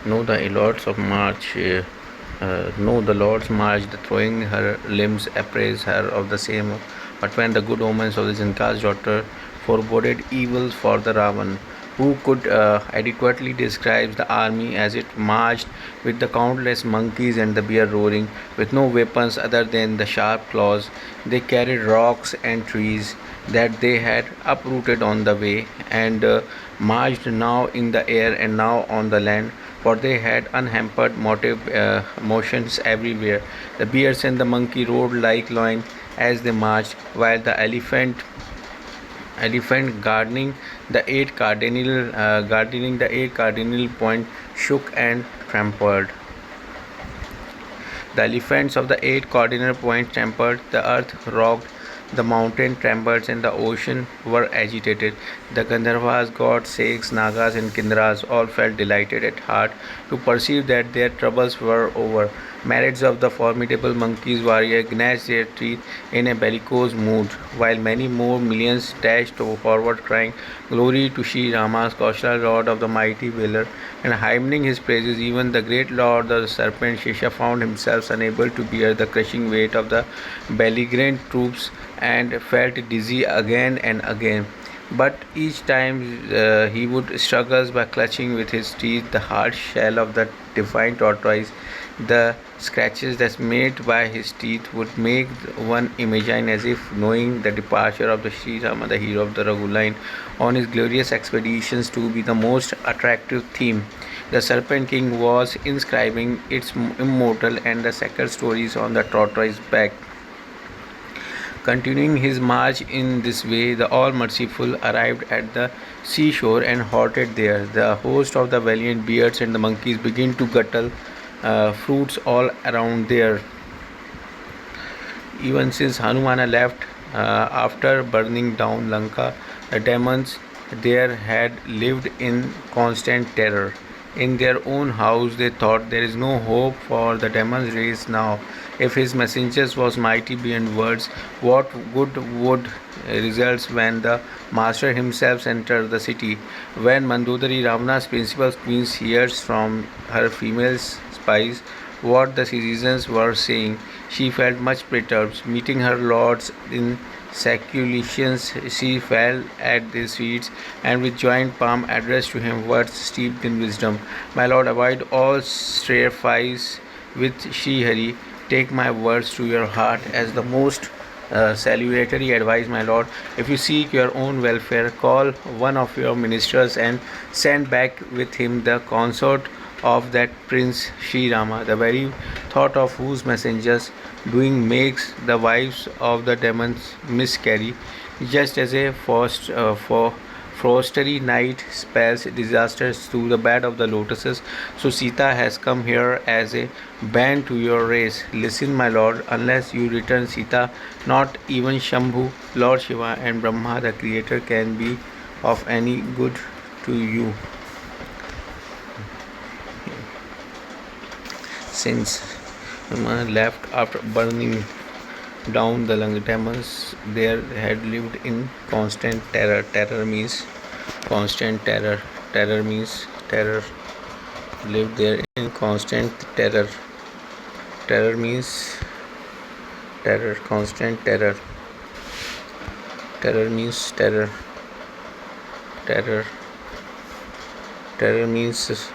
No, the lords of March. No, the lords marched, throwing her limbs, appraise her of the same. But when the good omens of the Janka's daughter foreboded evils for the Ravan, who could adequately describe the army as it marched with the countless monkeys and the bear roaring, with no weapons other than the sharp claws, they carried rocks and trees that they had uprooted on the way, and marched now in the air and now on the land, for they had unhampered motions everywhere. The bears and the monkey roared like lion as they marched, while the elephant gardening the eight cardinal point shook and trampled. The elephants of the eight cardinal points trembled, the earth rocked, the mountain trembled, and the ocean were agitated. The Gandharvas, gods, Sheikhs, Nagas, and Kindras all felt delighted at heart to perceive that their troubles were over. Myriads of the formidable monkeys warrior gnashed their teeth in a bellicose mood, while many more millions dashed forward crying, Glory to Sri Rama, Kaushala, Lord of the mighty valor, and hymning his praises. Even the great Lord the serpent Shesha found himself unable to bear the crushing weight of the belligerent troops and felt dizzy again and again. But each time he would struggle by clutching with his teeth the hard shell of the defiant tortoise. The scratches that made by his teeth would make one imagine as if knowing the departure of the Sri Rama, the hero of the Raghu line, on his glorious expeditions to be the most attractive theme. The Serpent King was inscribing its immortal and the sacred stories on the tortoise back. Continuing his march in this way, the All Merciful arrived at the seashore and halted there. The host of the valiant bears and the monkeys began to guttle fruits all around there. Even since Hanumana left after burning down Lanka, the demons there had lived in constant terror. In their own house, they thought there is no hope for the demon's race now. If his messengers was mighty beyond words, what good would result when the master himself entered the city? When Mandodari, Ravana's principal queen, hears from her female spies what the citizens were saying, she felt much perturbed. Meeting her lords in saculations, she fell at their feet and with joined palm addressed to him words steeped in wisdom. My lord, avoid all strife with Sri Hari. Take my words to your heart as the most salutary advice, my lord. If you seek your own welfare, call one of your ministers and send back with him the consort of that prince Sri Rama, the very thought of whose messengers doing makes the wives of the demons miscarry, just as a frostery night spells disasters through the bed of the lotuses. So Sita has come here as a band to your race. Listen, my lord, unless you return Sita, not even Shambhu, Lord Shiva, and Brahma, the creator, can be of any good to you. Since left after burning down the demons, there had lived in constant terror. Terror means constant terror. Terror means terror. Lived there in constant terror. Terror means terror. Constant terror. Terror means terror. Terror. Terror means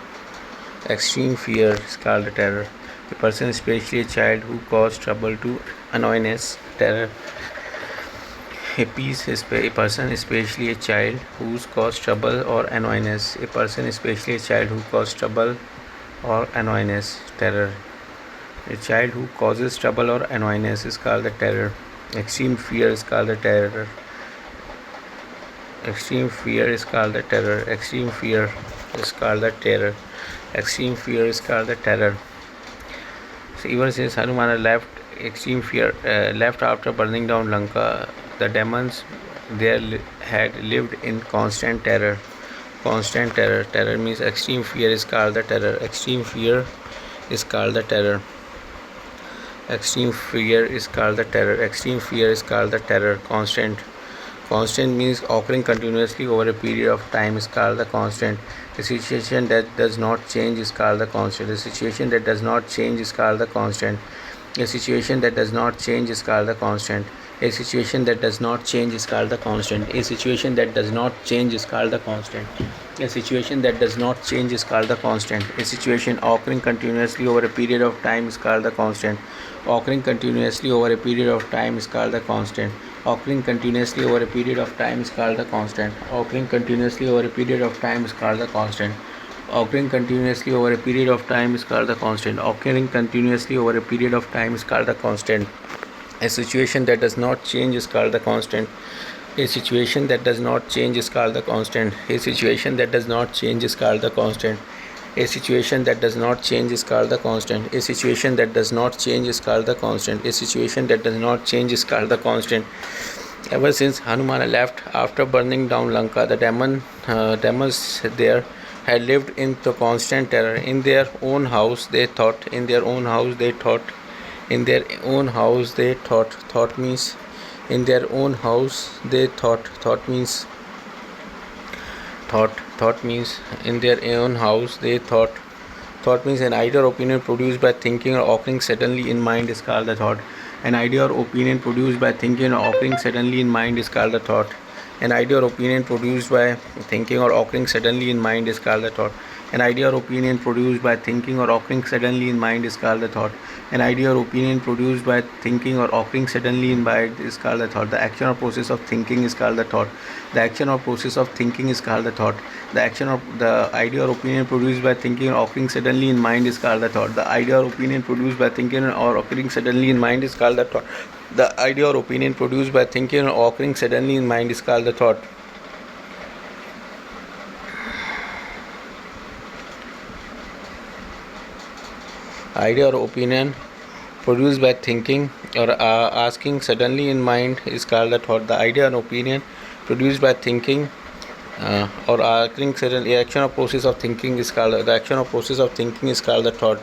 extreme fear is called terror. A person, especially a child, who causes trouble to annoyance, terror. A person, especially a child, who causes trouble or annoyance. A person, especially a child, who causes trouble or annoyance, terror. A child who causes trouble or annoyance is called the terror. Extreme fear is called the terror. Extreme fear is called the terror. Extreme fear is called the terror. Extreme fear is called the terror. So even since Hanumana left, extreme fear left after burning down Lanka, the demons there had lived in constant terror. Constant terror. Terror means extreme fear is called the terror. Extreme fear is called the terror. Extreme fear is called the terror. Extreme fear is called the terror. Constant. Constant means occurring continuously over a period of time is called the constant. A situation that does not change is called the constant. A situation that does not change is called the constant. A situation that does not change is called the constant. A situation that does not change is called the constant. A situation that does not change is called the constant. A situation that does not change is called the constant. A situation occurring continuously over a period of time is called the constant. Occurring continuously over a period of time is called the constant. Occurring continuously over a period of time is called the constant. Occurring continuously over a period of time is called the constant. Occurring continuously over a period of time is called the constant. Occurring continuously over a period of time is called the constant. A situation that does not change is called the constant. A situation that does not change is called the constant. A situation that does not change is called the constant. A situation that does not change is called the constant. A situation that does not change is called the constant. A situation that does not change is called the constant. Ever since Hanumana left after burning down Lanka, the demons there had lived in the constant terror. In their own house, they thought. In their own house, they thought. In their own house, they thought. Thought means. In their own house, they thought. Thought means. Thought means. In their own house, they thought. Thought means an idea or opinion produced by thinking or occurring suddenly in mind is called the thought. An idea or opinion produced by thinking or occurring suddenly in mind is called the thought. An idea or opinion produced by thinking or occurring suddenly in mind is called the thought. An idea or opinion produced by thinking or occurring suddenly in mind is called the thought. An idea or opinion produced by thinking or occurring suddenly in mind is called the thought. The action or process of thinking is called the thought. The action or process of thinking is called the thought. The action or the idea or opinion produced by thinking or occurring suddenly in mind is called the thought. The idea or opinion produced by thinking or occurring suddenly in mind is called the thought. The idea or opinion produced by thinking or occurring suddenly in mind is called the thought. Idea or opinion produced by thinking or asking suddenly in mind is called the thought. The idea or opinion produced by thinking or occurring suddenly, action or process of thinking is called the action or process of thinking is called the thought.